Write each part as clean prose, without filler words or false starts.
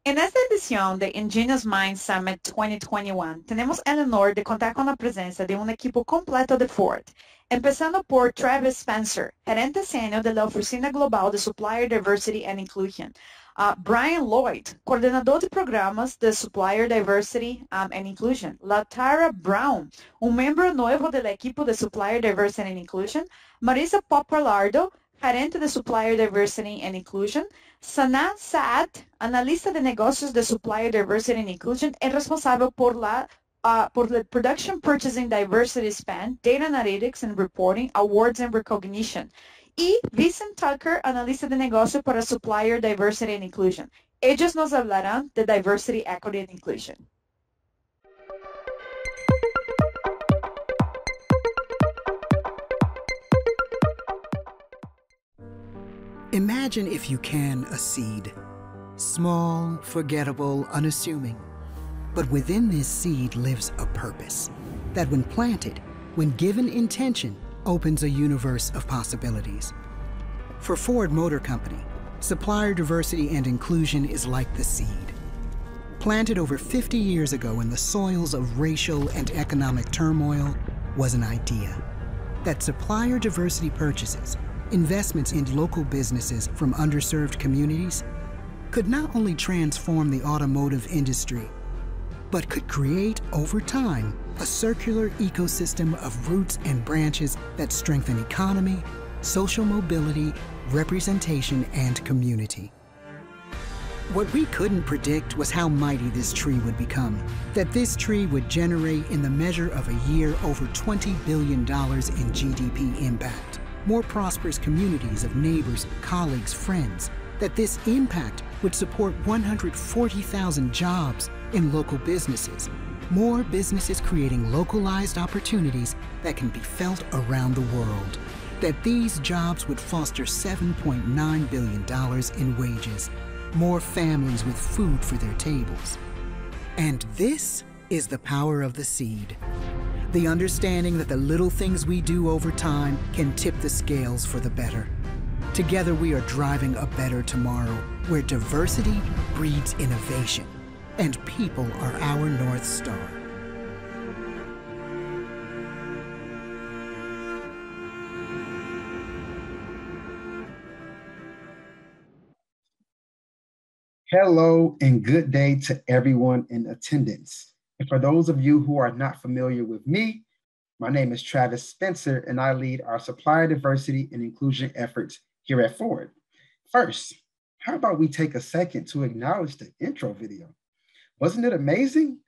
En esta edición de Ingenious Minds Summit 2021, tenemos el honor de contar con la presencia de un equipo completo de Ford, empezando por Travis Spencer, gerente senior de la Oficina Global de Supplier Diversity and Inclusion, Brian Lloyd, coordinador de programas de Supplier Diversity and Inclusion, LaTara Brown, un miembro nuevo del equipo de Supplier Diversity and Inclusion, Marisa Pappalardo, gerente de Supplier Diversity and Inclusion, Sanaa Saad, analista de negocios de Supplier Diversity and Inclusion, es responsable por la Production Purchasing Diversity Span, Data Analytics and Reporting, Awards and Recognition. Y Vincent Tucker, analista de negocio para Supplier Diversity and Inclusion. Ellos nos hablarán de Diversity, Equity and Inclusion. Imagine, if you can, a seed. Small, forgettable, unassuming. But within this seed lives a purpose that when planted, when given intention, opens a universe of possibilities. For Ford Motor Company, supplier diversity and inclusion is like the seed. Planted over 50 years ago in the soils of racial and economic turmoil was an idea that supplier diversity purchases, investments in local businesses from underserved communities, could not only transform the automotive industry, but could create, over time, a circular ecosystem of roots and branches that strengthen economy, social mobility, representation, and community. What we couldn't predict was how mighty this tree would become, that this tree would generate in the measure of a year over $20 billion in GDP impact, more prosperous communities of neighbors, colleagues, friends, that this impact would support 140,000 jobs in local businesses, more businesses creating localized opportunities that can be felt around the world, that these jobs would foster $7.9 billion in wages, more families with food for their tables. And this is the power of the seed. The understanding that the little things we do over time can tip the scales for the better. Together we are driving a better tomorrow where diversity breeds innovation and people are our North Star. Hello and good day to everyone in attendance. And for those of you who are not familiar with me, my name is Travis Spencer and I lead our supplier diversity and inclusion efforts here at Ford. First, how about we take a second to acknowledge the intro video? Wasn't it amazing?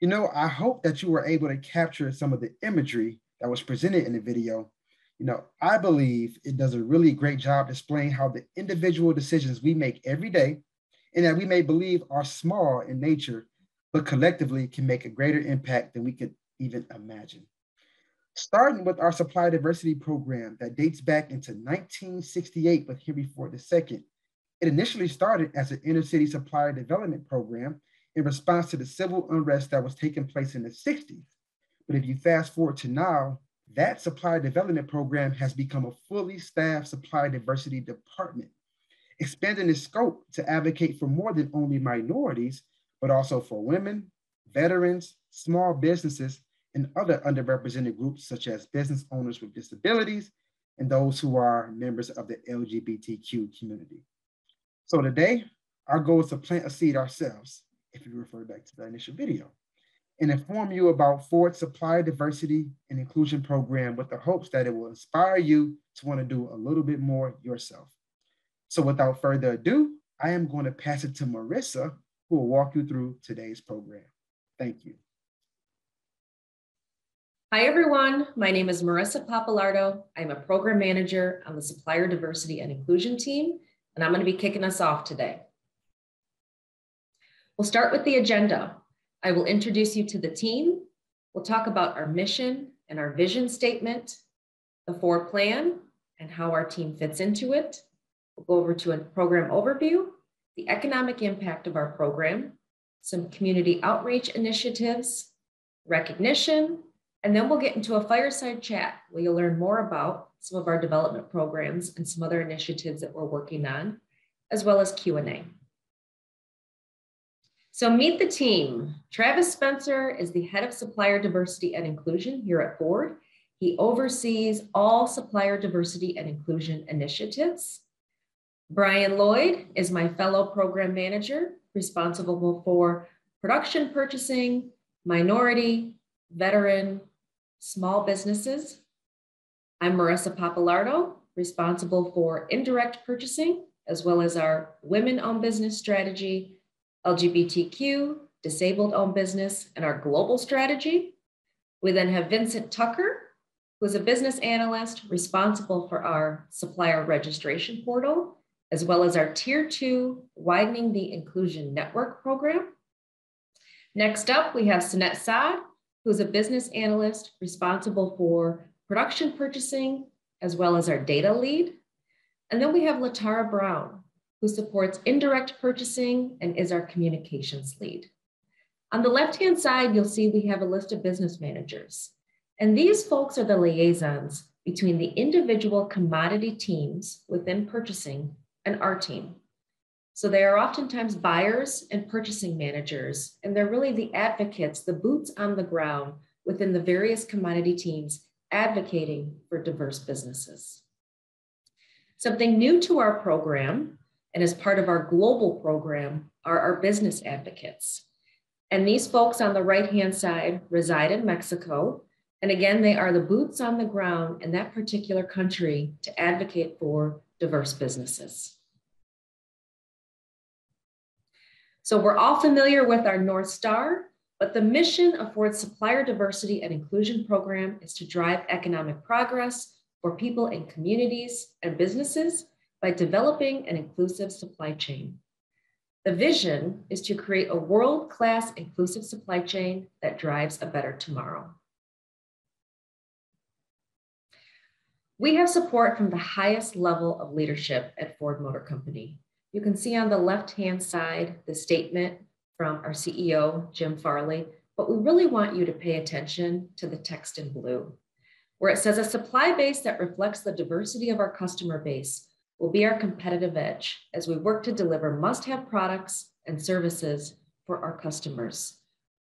You know, I hope that you were able to capture some of the imagery that was presented in the video. You know, I believe it does a really great job displaying how the individual decisions we make every day and that we may believe are small in nature, but collectively can make a greater impact than we could even imagine. Starting with our supply diversity program that dates back into 1968 with Henry Ford II, it initially started as an inner city supplier development program in response to the civil unrest that was taking place in the 60s. But if you fast forward to now, that supplier development program has become a fully staffed supply diversity department, expanding its scope to advocate for more than only minorities, but also for women, veterans, small businesses, and other underrepresented groups such as business owners with disabilities and those who are members of the LGBTQ community. So today, our goal is to plant a seed ourselves, if you refer back to the initial video, and inform you about Ford's supplier diversity and inclusion program with the hopes that it will inspire you to want to do a little bit more yourself. So without further ado, I am going to pass it to Marisa, who will walk you through today's program. Thank you. Hi, everyone. My name is Marisa Pappalardo. I'm a program manager on the Supplier Diversity and Inclusion team, and I'm going to be kicking us off today. We'll start with the agenda. I will introduce you to the team. We'll talk about our mission and our vision statement, the Ford plan, and how our team fits into it. We'll go over to a program overview, the economic impact of our program, some community outreach initiatives, recognition, and then we'll get into a fireside chat where you'll learn more about some of our development programs and some other initiatives that we're working on, as well as Q&A. So meet the team. Travis Spencer is the head of supplier diversity and inclusion here at Ford. He oversees all supplier diversity and inclusion initiatives. Brian Lloyd is my fellow program manager, responsible for production purchasing, minority, veteran, small businesses. I'm Marisa Pappalardo, responsible for indirect purchasing, as well as our women-owned business strategy, LGBTQ, disabled-owned business, and our global strategy. We then have Vincent Tucker, who is a business analyst responsible for our supplier registration portal, as well as our Tier 2 Widening the Inclusion Network program. Next up, we have Sanaa Saad, who is a business analyst responsible for production purchasing, as well as our data lead. And then we have LaTara Brown, who supports indirect purchasing and is our communications lead. On the left-hand side, you'll see we have a list of business managers. And these folks are the liaisons between the individual commodity teams within purchasing and our team. So they are oftentimes buyers and purchasing managers, and they're really the advocates, the boots on the ground within the various commodity teams advocating for diverse businesses. Something new to our program, and as part of our global program, are our business advocates. And these folks on the right-hand side reside in Mexico. And again, they are the boots on the ground in that particular country to advocate for diverse businesses. So we're all familiar with our North Star, but the mission of Ford's Supplier Diversity and Inclusion Program is to drive economic progress for people in communities and businesses by developing an inclusive supply chain. The vision is to create a world-class inclusive supply chain that drives a better tomorrow. We have support from the highest level of leadership at Ford Motor Company. You can see on the left-hand side the statement from our CEO, Jim Farley, but we really want you to pay attention to the text in blue, where it says a supply base that reflects the diversity of our customer base will be our competitive edge as we work to deliver must-have products and services for our customers.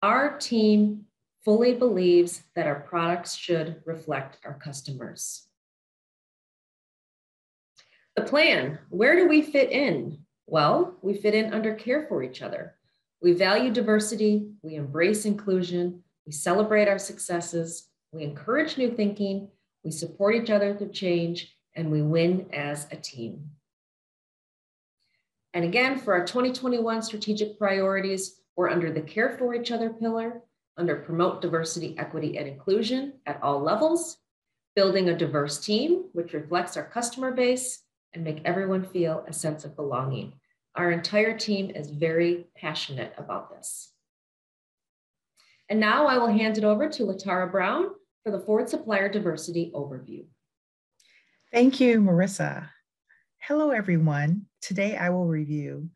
Our team fully believes that our products should reflect our customers. The plan, where do we fit in? Well, we fit in under care for each other. We value diversity, we embrace inclusion, we celebrate our successes, we encourage new thinking, we support each other through change, and we win as a team. And again, for our 2021 strategic priorities, we're under the care for each other pillar, under promote diversity, equity, and inclusion at all levels, building a diverse team, which reflects our customer base, and make everyone feel a sense of belonging. Our entire team is very passionate about this. And now I will hand it over to LaTara Brown for the Ford Supplier Diversity Overview. Thank you, Marisa. Hello, everyone. Today I will review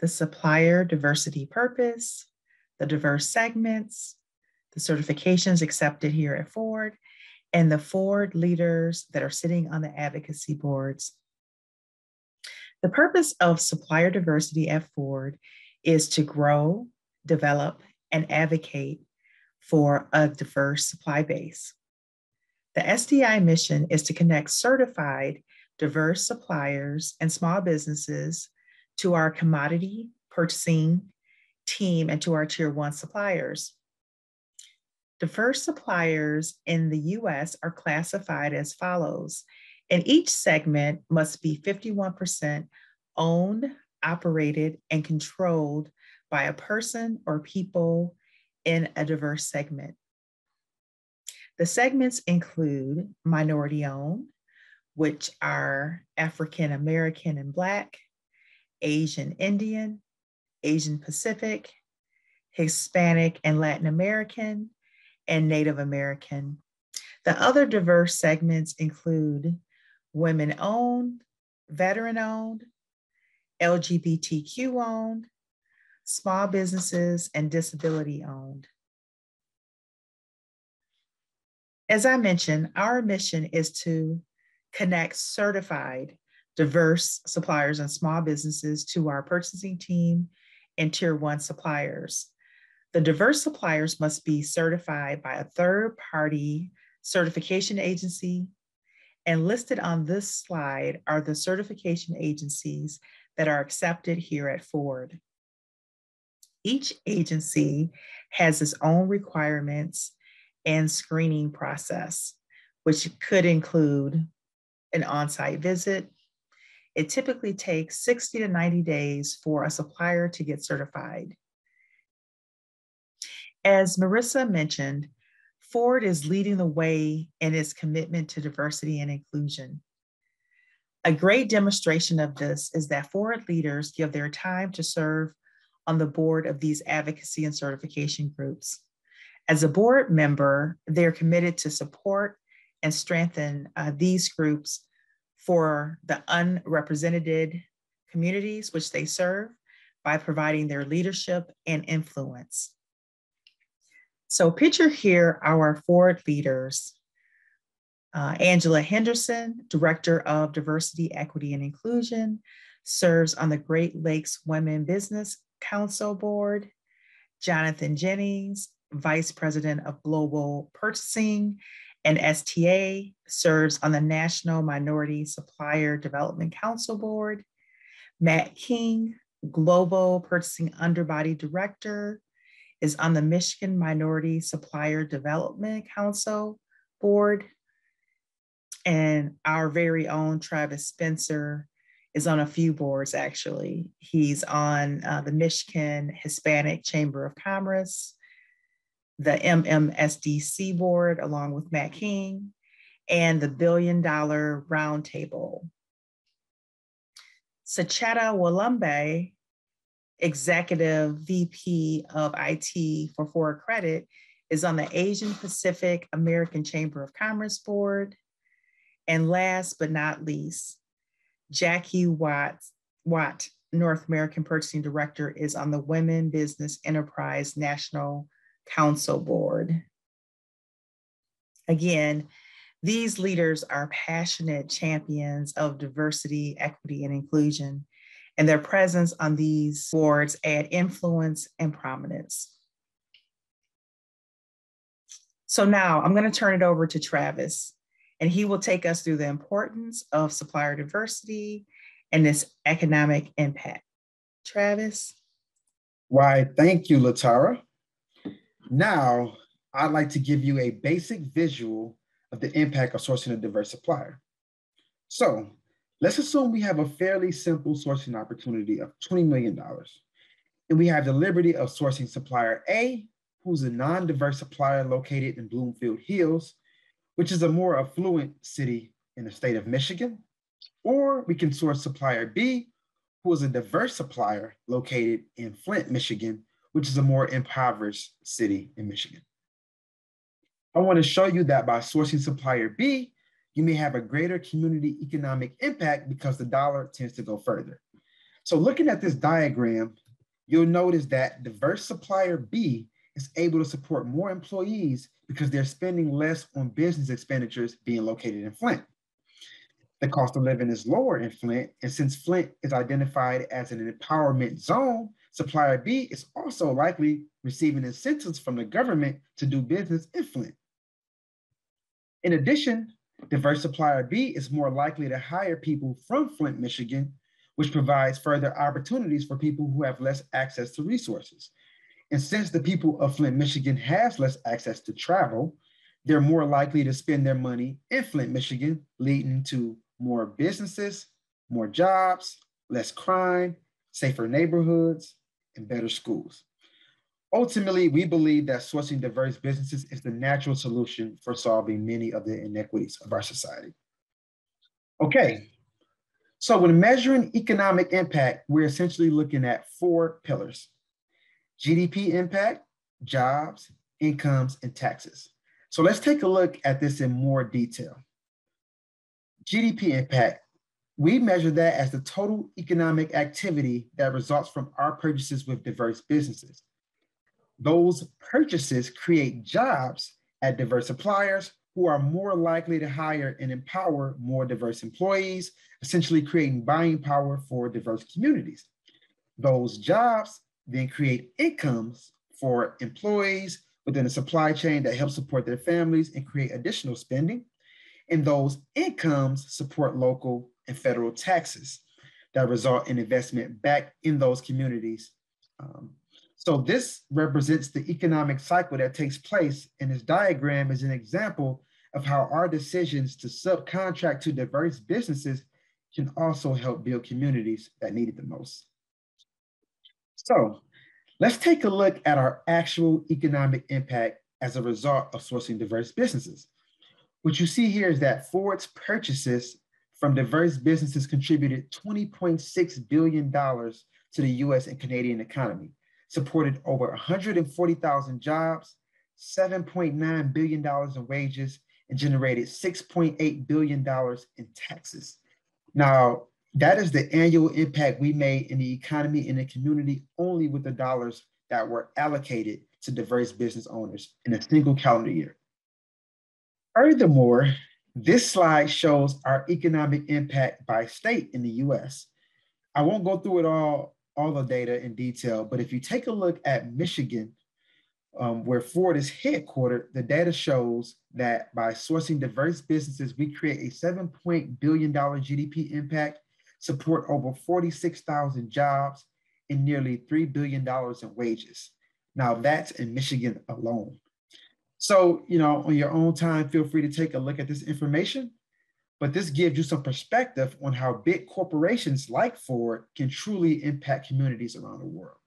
the supplier diversity purpose, the diverse segments, the certifications accepted here at Ford, and the Ford leaders that are sitting on the advocacy boards. The purpose of supplier diversity at Ford is to grow, develop, and advocate for a diverse supply base. The SDI mission is to connect certified diverse suppliers and small businesses to our commodity purchasing team and to our Tier 1 suppliers. Diverse suppliers in the US are classified as follows, and each segment must be 51% owned, operated, and controlled by a person or people in a diverse segment. The segments include minority-owned, which are African American and Black, Asian Indian, Asian Pacific, Hispanic and Latin American, and Native American. The other diverse segments include women-owned, veteran-owned, LGBTQ-owned, small businesses, and disability-owned. As I mentioned, our mission is to connect certified, diverse suppliers and small businesses to our purchasing team and Tier 1 suppliers. The diverse suppliers must be certified by a third-party certification agency, and listed on this slide are the certification agencies that are accepted here at Ford. Each agency has its own requirements and screening process, which could include an on-site visit. It typically takes 60 to 90 days for a supplier to get certified. As Marisa mentioned, Ford is leading the way in its commitment to diversity and inclusion. A great demonstration of this is that Ford leaders give their time to serve on the board of these advocacy and certification groups. As a board member, they're committed to support and strengthen these groups for the unrepresented communities which they serve by providing their leadership and influence. So picture here our Ford leaders. Angela Henderson, Director of Diversity, Equity, and Inclusion, serves on the Great Lakes Women Business Council Board. Jonathan Jennings, Vice President of Global Purchasing and STA, serves on the National Minority Supplier Development Council Board. Matt King, Global Purchasing Underbody Director, is on the Michigan Minority Supplier Development Council Board. And our very own Travis Spencer is on a few boards, actually. He's on the Michigan Hispanic Chamber of Commerce, the MMSDC board, along with Matt King, and the $1 Billion Roundtable. Sacheta Walumbe, Executive VP of IT for Ford Credit, is on the Asian Pacific American Chamber of Commerce board. And last but not least, Jackie Watt, North American Purchasing Director, is on the Women Business Enterprise National Council Board. Again, these leaders are passionate champions of diversity, equity, and inclusion, and their presence on these boards add influence and prominence. So now I'm going to turn it over to Travis, and he will take us through the importance of supplier diversity and its economic impact. Travis? Why, thank you, LaTara. Now, I'd like to give you a basic visual of the impact of sourcing a diverse supplier. So let's assume we have a fairly simple sourcing opportunity of $20 million. And we have the liberty of sourcing supplier A, who's a non-diverse supplier located in Bloomfield Hills, which is a more affluent city in the state of Michigan. Or we can source supplier B, who is a diverse supplier located in Flint, Michigan, which is a more impoverished city in Michigan. I want to show you that by sourcing supplier B, you may have a greater community economic impact because the dollar tends to go further. So looking at this diagram, you'll notice that diverse supplier B is able to support more employees because they're spending less on business expenditures being located in Flint. The cost of living is lower in Flint, and since Flint is identified as an empowerment zone, supplier B is also likely receiving incentives from the government to do business in Flint. In addition, diverse supplier B is more likely to hire people from Flint, Michigan, which provides further opportunities for people who have less access to resources. And since the people of Flint, Michigan has less access to travel, they're more likely to spend their money in Flint, Michigan, leading to more businesses, more jobs, less crime, safer neighborhoods, and better schools. Ultimately, we believe that sourcing diverse businesses is the natural solution for solving many of the inequities of our society. Okay, so when measuring economic impact, we're essentially looking at 4 pillars: GDP impact, jobs, incomes, and taxes. So let's take a look at this in more detail. GDP impact, we measure that as the total economic activity that results from our purchases with diverse businesses. Those purchases create jobs at diverse suppliers who are more likely to hire and empower more diverse employees, essentially creating buying power for diverse communities. Those jobs then create incomes for employees within the supply chain that help support their families and create additional spending. And those incomes support local and federal taxes that result in investment back in those communities. So this represents the economic cycle that takes place, and this diagram is an example of how our decisions to subcontract to diverse businesses can also help build communities that need it the most. So let's take a look at our actual economic impact as a result of sourcing diverse businesses. What you see here is that Ford's purchases from diverse businesses contributed $20.6 billion to the US and Canadian economy, supported over 140,000 jobs, $7.9 billion in wages, and generated $6.8 billion in taxes. Now, that is the annual impact we made in the economy and the community only with the dollars that were allocated to diverse business owners in a single calendar year. Furthermore, this slide shows our economic impact by state in the US. I won't go through it all the data in detail, but if you take a look at Michigan, where Ford is headquartered, the data shows that by sourcing diverse businesses, we create a $7 billion GDP impact, support over 46,000 jobs, and nearly $3 billion in wages. Now that's in Michigan alone. So, on your own time, feel free to take a look at this information, but this gives you some perspective on how big corporations like Ford can truly impact communities around the world.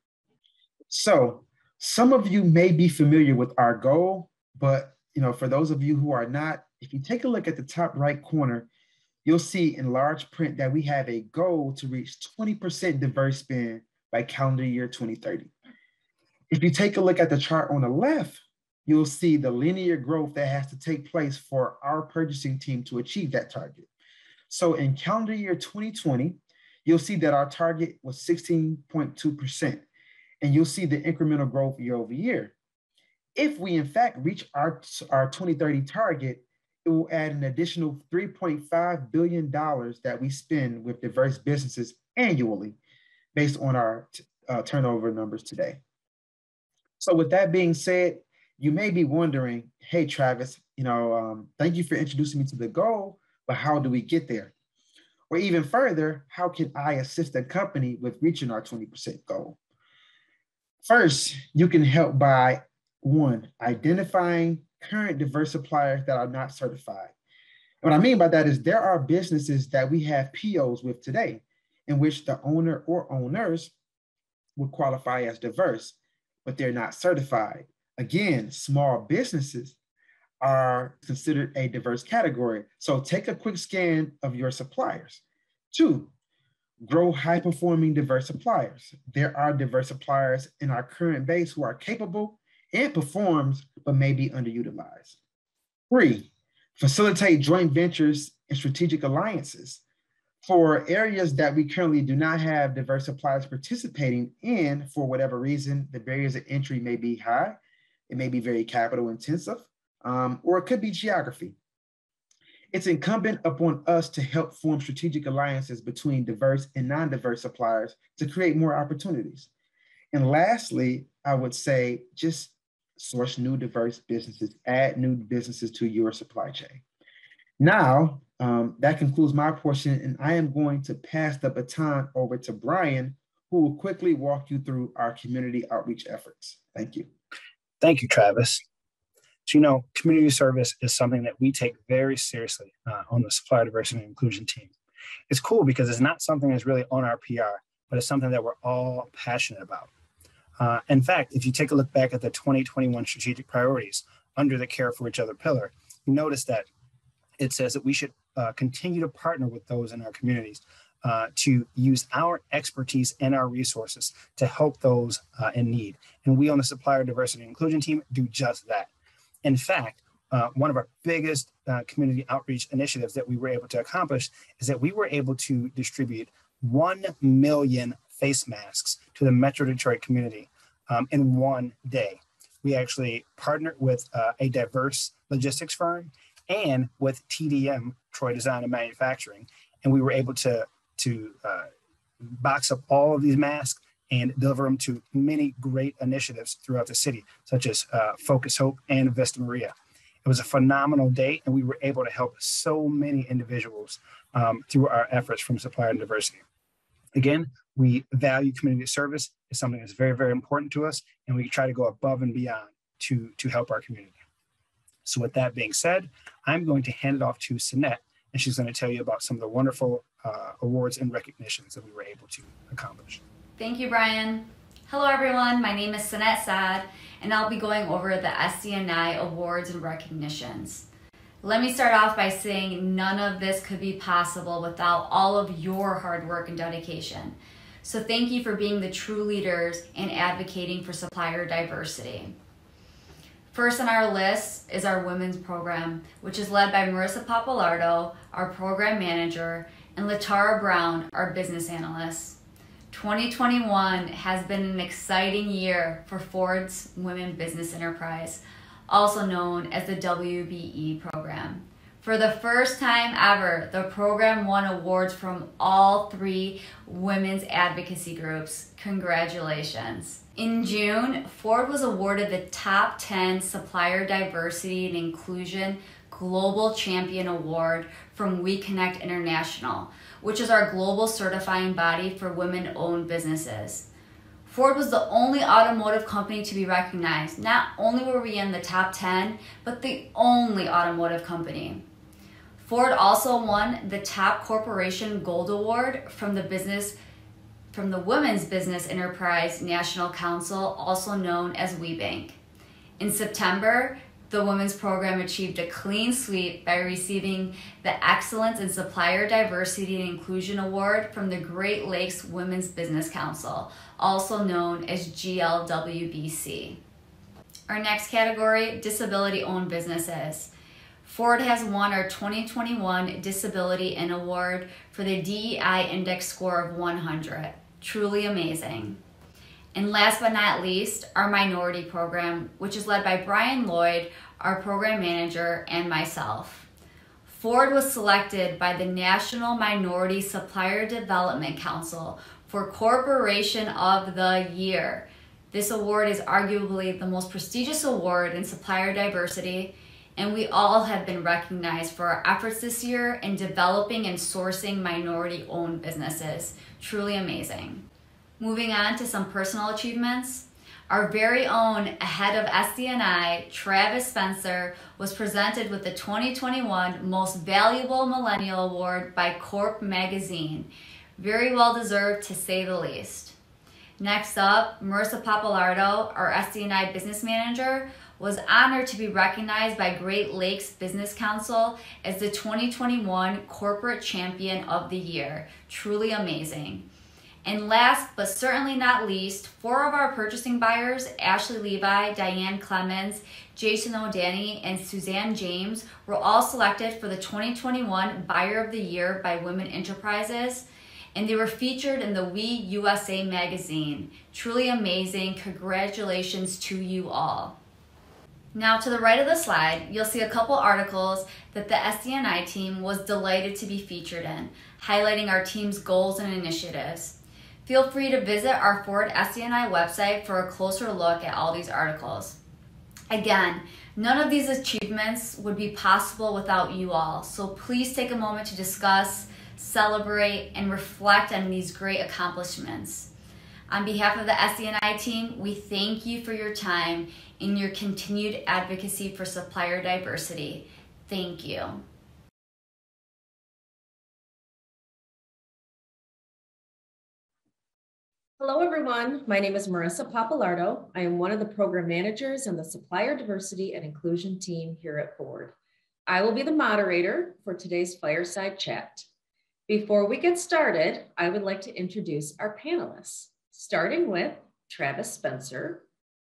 So some of you may be familiar with our goal, but for those of you who are not, if you take a look at the top right corner, you'll see in large print that we have a goal to reach 20% diverse spend by calendar year 2030. If you take a look at the chart on the left, you'll see the linear growth that has to take place for our purchasing team to achieve that target. So in calendar year 2020, you'll see that our target was 16.2%, and you'll see the incremental growth year over year. If we in fact reach our 2030 target, it will add an additional $3.5 billion that we spend with diverse businesses annually based on our turnover numbers today. So with that being said, you may be wondering, hey, Travis, thank you for introducing me to the goal, but how do we get there? Or even further, how can I assist a company with reaching our 20% goal? First, you can help by, one, identifying current diverse suppliers that are not certified. And what I mean by that is there are businesses that we have POs with today in which the owner or owners would qualify as diverse, but they're not certified. Again, small businesses are considered a diverse category. So take a quick scan of your suppliers. Two, grow high-performing diverse suppliers. There are diverse suppliers in our current base who are capable and performs, but may be underutilized. Three, facilitate joint ventures and strategic alliances. For areas that we currently do not have diverse suppliers participating in, for whatever reason, the barriers of entry may be high, it may be very capital intensive, or it could be geography. It's incumbent upon us to help form strategic alliances between diverse and non-diverse suppliers to create more opportunities. And lastly, I would say just source new diverse businesses, add new businesses to your supply chain. Now, that concludes my portion, and I am going to pass the baton over to Brian, who will quickly walk you through our community outreach efforts. Thank you. Thank you, Travis. So, community service is something that we take very seriously on the Supplier Diversity and Inclusion team. It's cool because it's not something that's really on our PR, but it's something that we're all passionate about. In fact, if you take a look back at the 2021 strategic priorities under the Care for Each Other pillar, you notice that it says that we should continue to partner with those in our communities to use our expertise and our resources to help those in need. And we on the Supplier Diversity and Inclusion team do just that. In fact, one of our biggest community outreach initiatives that we were able to accomplish is that we were able to distribute 1 million face masks to the Metro Detroit community in one day. We actually partnered with a diverse logistics firm and with TDM, Troy Design and Manufacturing, and we were able to box up all of these masks and deliver them to many great initiatives throughout the city, such as Focus Hope and Vista Maria. It was a phenomenal day, and we were able to help so many individuals through our efforts from Supplier Diversity. Again, we value community service. It's something that's very, very important to us, and we try to go above and beyond to help our community. So with that being said, I'm going to hand it off to Sanaa, and she's going to tell you about some of the wonderful awards and recognitions that we were able to accomplish. Thank you, Brian. Hello, everyone. My name is Sanaa Saad, and I'll be going over the SCNI awards and recognitions. Let me start off by saying none of this could be possible without all of your hard work and dedication. So thank you for being the true leaders and advocating for supplier diversity. First on our list is our women's program, which is led by Marisa Pappalardo, our program manager, and LaTara Brown, our business analyst. 2021 has been an exciting year for Ford's Women Business Enterprise, also known as the WBE program. For the first time ever, the program won awards from all 3 women's advocacy groups. Congratulations. In June, Ford was awarded the Top 10 Supplier Diversity and Inclusion Global Champion Award from We Connect International, which is our global certifying body for women-owned businesses. Ford was the only automotive company to be recognized. Not only were we in the top 10, but the only automotive company. Ford also won the Top Corporation Gold Award from the Women's Business Enterprise National Council, also known as WeBank. In September, the women's program achieved a clean sweep by receiving the Excellence in Supplier Diversity and Inclusion Award from the Great Lakes Women's Business Council, also known as GLWBC. Our next category, disability-owned businesses. Ford has won our 2021 Disability In Award for the DEI Index score of 100. Truly amazing. And last but not least, our minority program, which is led by Brian Lloyd, our program manager, and myself. Ford was selected by the National Minority Supplier Development Council for Corporation of the Year. This award is arguably the most prestigious award in supplier diversity, and we all have been recognized for our efforts this year in developing and sourcing minority-owned businesses. Truly amazing. Moving on to some personal achievements. Our very own head of SDNI, Travis Spencer, was presented with the 2021 Most Valuable Millennial Award by Corp Magazine. Very well deserved, to say the least. Next up, Marisa Pappalardo, our SDNI business manager, was honored to be recognized by Great Lakes Business Council as the 2021 Corporate Champion of the Year. Truly amazing. And last but certainly not least, 4 of our purchasing buyers, Ashley Levi, Diane Clemens, Jason O'Danny, and Suzanne James, were all selected for the 2021 Buyer of the Year by Women Enterprises, and they were featured in the We USA magazine. Truly amazing. Congratulations to you all. Now to the right of the slide, you'll see a couple articles that the SDNI team was delighted to be featured in, highlighting our team's goals and initiatives. Feel free to visit our Ford SDNI website for a closer look at all these articles. Again, none of these achievements would be possible without you all, so please take a moment to discuss, celebrate, and reflect on these great accomplishments. On behalf of the SDNI team, we thank you for your time and your continued advocacy for supplier diversity. Thank you. Hello, everyone. My name is Marisa Pappalardo. I am one of the program managers on the Supplier Diversity and Inclusion team here at Ford. I will be the moderator for today's fireside chat. Before we get started, I would like to introduce our panelists, starting with Travis Spencer,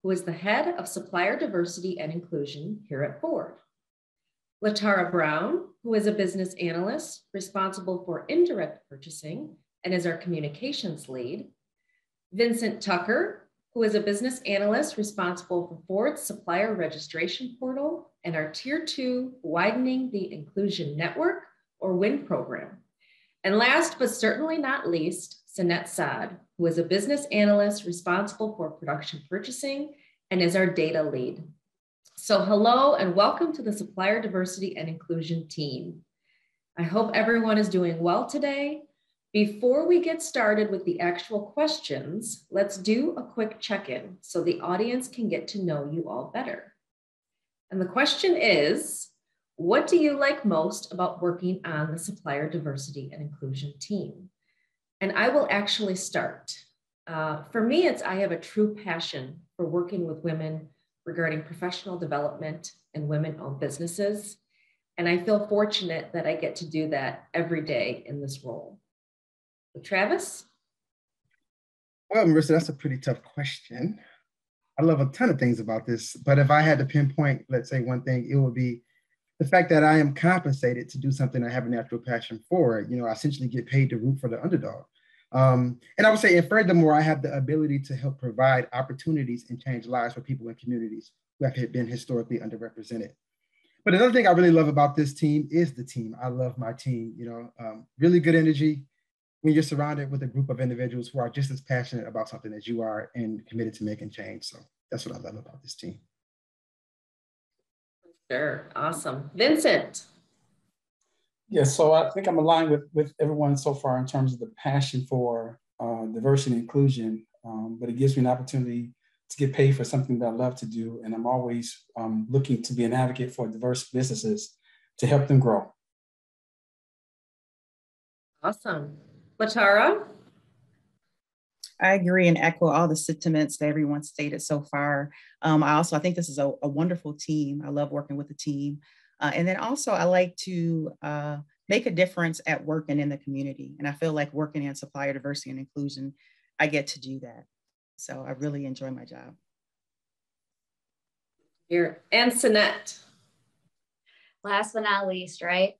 who is the head of Supplier Diversity and Inclusion here at Ford. LaTara Brown, who is a business analyst responsible for indirect purchasing and is our communications lead. Vincent Tucker, who is a business analyst responsible for Ford's supplier registration portal and our Tier 2 Widening the Inclusion Network, or WIN program. And last but certainly not least, Sanaa Saad, who is a business analyst responsible for production purchasing and is our data lead. So hello and welcome to the Supplier Diversity and Inclusion team. I hope everyone is doing well today. Before we get started with the actual questions, let's do a quick check-in so the audience can get to know you all better. And the question is, what do you like most about working on the Supplier Diversity and Inclusion team? And I will actually start. For me, I have a true passion for working with women regarding professional development and women-owned businesses. And I feel fortunate that I get to do that every day in this role. So Travis? Well, Marisa, that's a pretty tough question. I love a ton of things about this, but if I had to pinpoint, let's say one thing, it would be the fact that I am compensated to do something I have a natural passion for. You know, I essentially get paid to root for the underdog. And I would say, and furthermore, I have the ability to help provide opportunities and change lives for people in communities who have been historically underrepresented. But another thing I really love about this team is the team. I love my team, really good energy when you're surrounded with a group of individuals who are just as passionate about something as you are and committed to making change. So that's what I love about this team. Sure, awesome. Vincent? Yes, so I think I'm aligned with everyone so far in terms of the passion for diversity and inclusion, but it gives me an opportunity to get paid for something that I love to do. And I'm always looking to be an advocate for diverse businesses to help them grow. Awesome. LaTara? I agree and echo all the sentiments that everyone stated so far. I think this is a wonderful team. I love working with the team. And then also I like to make a difference at work and in the community. And I feel like working in supplier diversity and inclusion, I get to do that. So I really enjoy my job. Here, and Sanaa. Last but not least, right?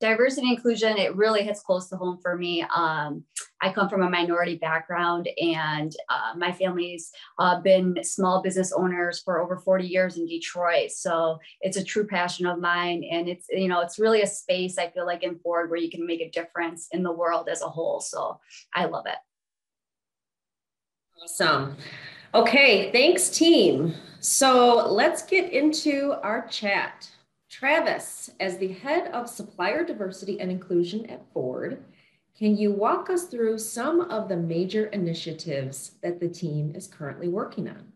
Diversity and inclusion, it really hits close to home for me. I come from a minority background, and my family's been small business owners for over 40 years in Detroit. So it's a true passion of mine. And it's really a space I feel like in Ford where you can make a difference in the world as a whole. So I love it. Awesome. Okay, thanks team. So let's get into our chat. Travis, as the head of supplier diversity and inclusion at Ford, can you walk us through some of the major initiatives that the team is currently working on?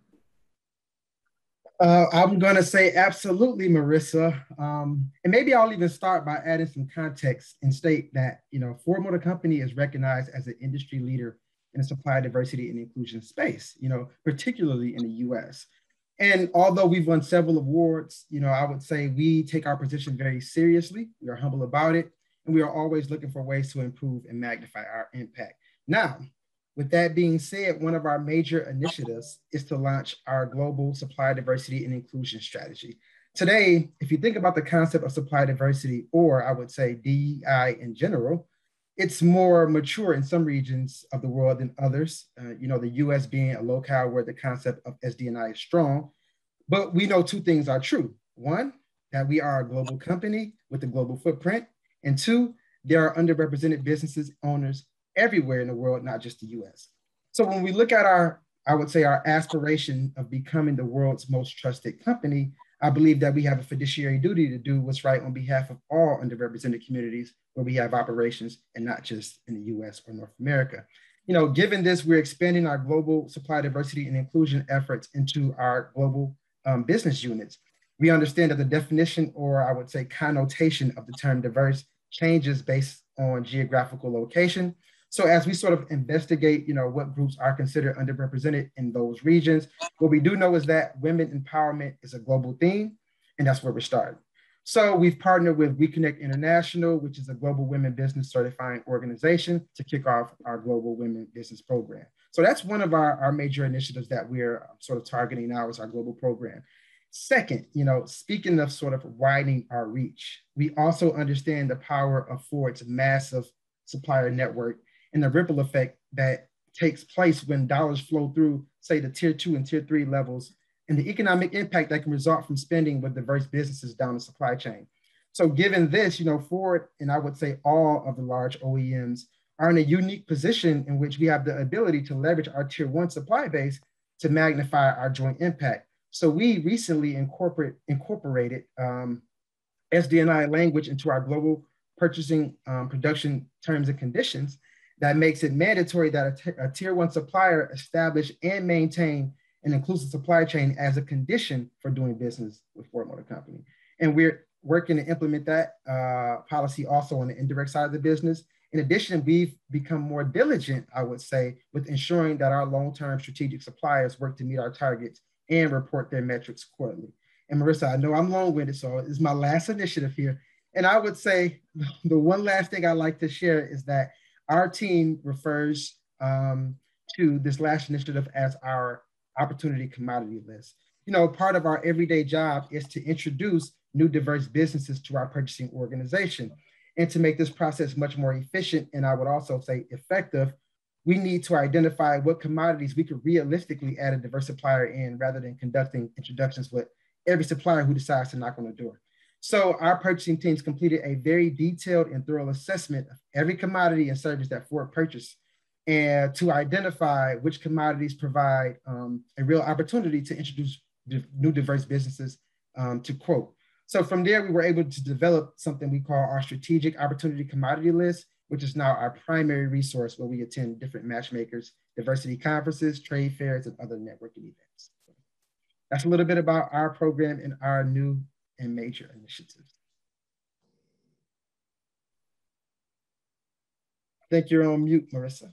I'm going to say absolutely, Marisa. And maybe I'll even start by adding some context and state that, Ford Motor Company is recognized as an industry leader in the supplier diversity and inclusion space, particularly in the US. And although we've won several awards, I would say we take our position very seriously. We are humble about it, and we are always looking for ways to improve and magnify our impact. Now, with that being said, one of our major initiatives is to launch our global supplier diversity and inclusion strategy. Today, if you think about the concept of supplier diversity, or I would say DEI in general, it's more mature in some regions of the world than others, the US being a locale where the concept of SDNI is strong. But we know two things are true. One, that we are a global company with a global footprint. And two, there are underrepresented businesses owners everywhere in the world, not just the US. So when we look at our aspiration of becoming the world's most trusted company, I believe that we have a fiduciary duty to do what's right on behalf of all underrepresented communities where we have operations and not just in the US or North America. Given this, we're expanding our global supply diversity and inclusion efforts into our global business units. We understand that the definition, or I would say connotation of the term diverse, changes based on geographical location. So as we sort of investigate, what groups are considered underrepresented in those regions, what we do know is that women empowerment is a global theme, and that's where we're starting. So we've partnered with WeConnect International, which is a global women business certifying organization, to kick off our global women business program. So that's one of our major initiatives that we're sort of targeting now as our global program. Second, speaking of sort of widening our reach, we also understand the power of Ford's massive supplier network and the ripple effect that takes place when dollars flow through, say, the tier 2 and tier 3 levels, and the economic impact that can result from spending with diverse businesses down the supply chain. So given this, Ford, and I would say all of the large OEMs, are in a unique position in which we have the ability to leverage our tier 1 supply base to magnify our joint impact. So we recently incorporated SDNI language into our global purchasing production terms and conditions that makes it mandatory that a tier 1 supplier establish and maintain an inclusive supply chain as a condition for doing business with Ford Motor Company. And we're working to implement that policy also on the indirect side of the business. In addition, we've become more diligent, I would say, with ensuring that our long-term strategic suppliers work to meet our targets and report their metrics quarterly. And Marisa, I know I'm long-winded, so it's my last initiative here. And I would say the one last thing I'd like to share is that our team refers to this last initiative as our opportunity commodity list. You know, part of our everyday job is to introduce new diverse businesses to our purchasing organization. And to make this process much more efficient, and I would also say effective, we need to identify what commodities we could realistically add a diverse supplier in rather than conducting introductions with every supplier who decides to knock on the door. So our purchasing teams completed a very detailed and thorough assessment of every commodity and service that Ford purchased, and to identify which commodities provide a real opportunity to introduce new diverse businesses to quote. So from there, we were able to develop something we call our strategic opportunity commodity list, which is now our primary resource where we attend different matchmakers, diversity conferences, trade fairs, and other networking events. That's a little bit about our program and our new and major initiatives. I think you're on mute, Marisa.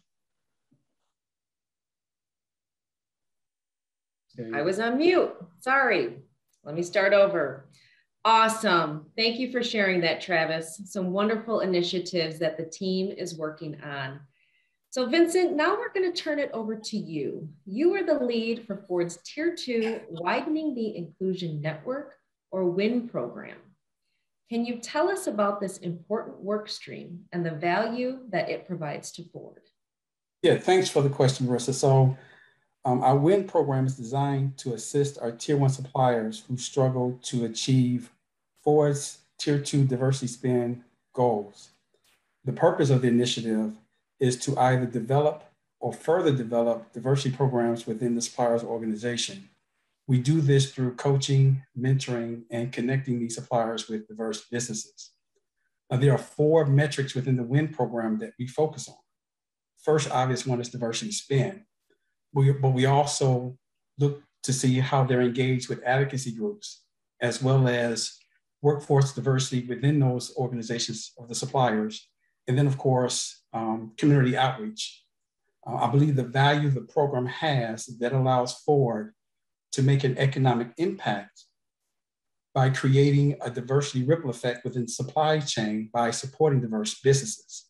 I was on mute, sorry. Let me start over. Awesome, thank you for sharing that, Travis. Some wonderful initiatives that the team is working on. So Vincent, now we're going to turn it over to you. You are the lead for Ford's Tier 2 Widening the Inclusion Network, or WIN program. Can you tell us about this important work stream and the value that it provides to Ford? Yeah, thanks for the question, Marisa. So our WIN program is designed to assist our Tier 1 suppliers who struggle to achieve Ford's Tier 2 diversity spend goals. The purpose of the initiative is to either develop or further develop diversity programs within the supplier's organization. We do this through coaching, mentoring, and connecting these suppliers with diverse businesses. Now, there are 4 metrics within the WIN program that we focus on. First obvious one is diversity spend. But we also look to see how they're engaged with advocacy groups, as well as workforce diversity within those organizations of the suppliers. And then, of course, community outreach. I believe the value the program has that allows Ford to make an economic impact by creating a diversity ripple effect within the supply chain by supporting diverse businesses.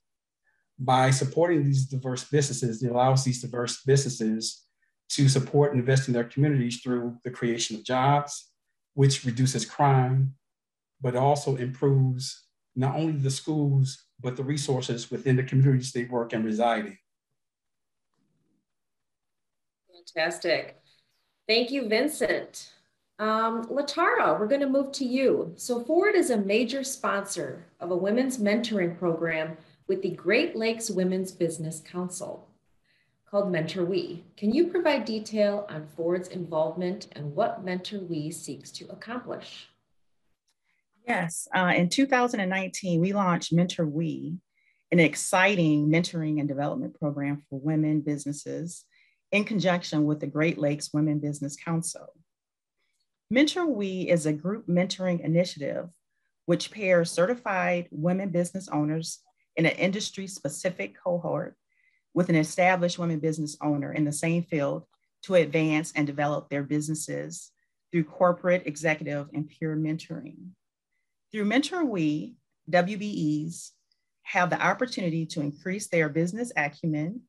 By supporting these diverse businesses, it allows these diverse businesses to support and invest in their communities through the creation of jobs, which reduces crime, but also improves not only the schools, but the resources within the communities they work and reside in. Fantastic. Thank you, Vincent. LaTara, we're going to move to you. So Ford is a major sponsor of a women's mentoring program with the Great Lakes Women's Business Council called Mentor We. Can you provide detail on Ford's involvement and what Mentor We seeks to accomplish? Yes, in 2019, we launched Mentor We, an exciting mentoring and development program for women businesses in conjunction with the Great Lakes Women Business Council. Mentor We is a group mentoring initiative which pairs certified women business owners in an industry-specific cohort with an established women business owner in the same field to advance and develop their businesses through corporate, executive, and peer mentoring. Through Mentor We, WBEs have the opportunity to increase their business acumen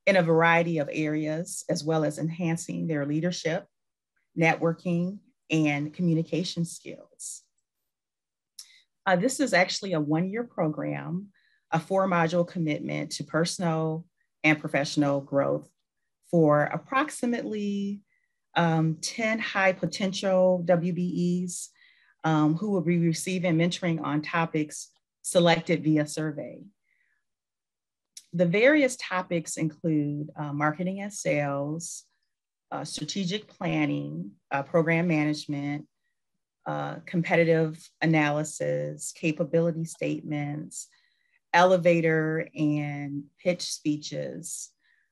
in a variety of areas, as well as enhancing their leadership, networking, and communication skills. This is actually a 1-year program, a 4-module commitment to personal and professional growth for approximately 10 high potential WBEs who will be receiving mentoring on topics selected via survey. The various topics include marketing and sales, strategic planning, program management, competitive analysis, capability statements, elevator and pitch speeches.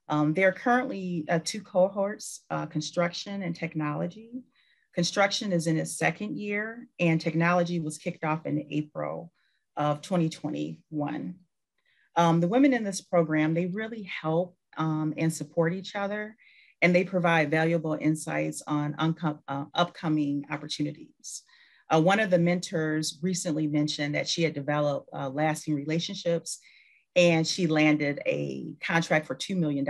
There are currently 2 cohorts, construction and technology. Construction is in its 2nd year, and technology was kicked off in April of 2021. The women in this program, they really help and support each other, and they provide valuable insights on upcoming opportunities. One of the mentors recently mentioned that she had developed lasting relationships, and she landed a contract for $2 million.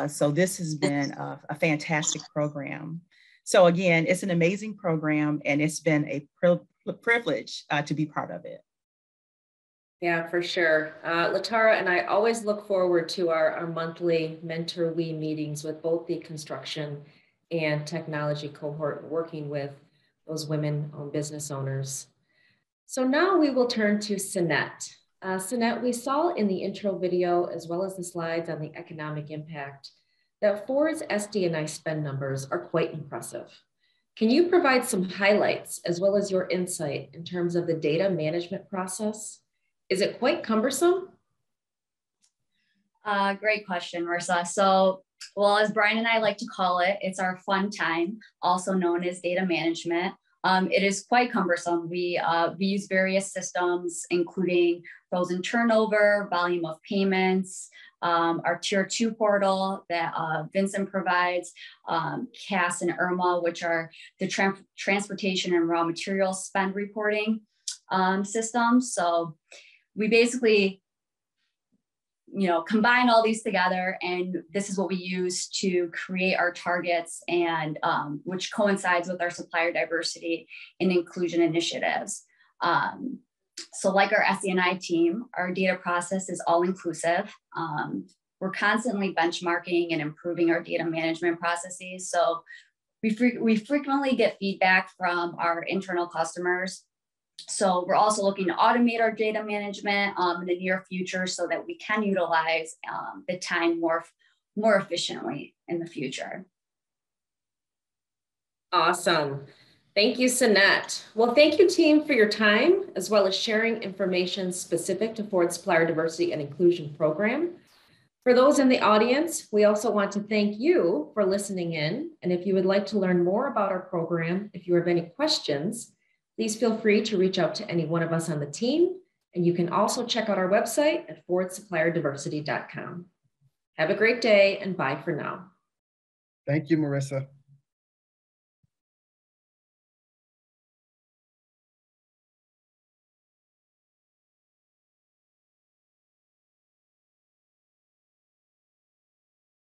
So this has been a fantastic program. So again, it's an amazing program, and it's been a privilege to be part of it. Yeah, for sure. LaTara and I always look forward to our monthly Mentor We meetings with both the construction and technology cohort, working with those women-owned business owners. So now we will turn to Sanaa. Sanaa, we saw in the intro video, as well as the slides on the economic impact, that Ford's SD&I spend numbers are quite impressive. Can you provide some highlights as well as your insight in terms of the data management process? Is it quite cumbersome? Great question, Marisa. So, well, as Brian and I like to call it, it's our fun time, also known as data management. It is quite cumbersome. We use various systems, including frozen turnover, volume of payments, our Tier 2 portal that Vincent provides, CAS and IRMA, which are the transportation and raw materials spend reporting systems. So we basically, combine all these together, and this is what we use to create our targets, and which coincides with our supplier diversity and inclusion initiatives. So like our SE&I team, our data process is all inclusive. We're constantly benchmarking and improving our data management processes. So we frequently get feedback from our internal customers. So we're also looking to automate our data management in the near future so that we can utilize the time more efficiently in the future. Awesome. Thank you, Sanaa. Well, thank you, team, for your time, as well as sharing information specific to Ford's Supplier Diversity and Inclusion Program. For those in the audience, we also want to thank you for listening in. And if you would like to learn more about our program, if you have any questions, please feel free to reach out to any one of us on the team. And you can also check out our website at fordsupplierdiversity.com. Have a great day, and bye for now. Thank you, Marisa.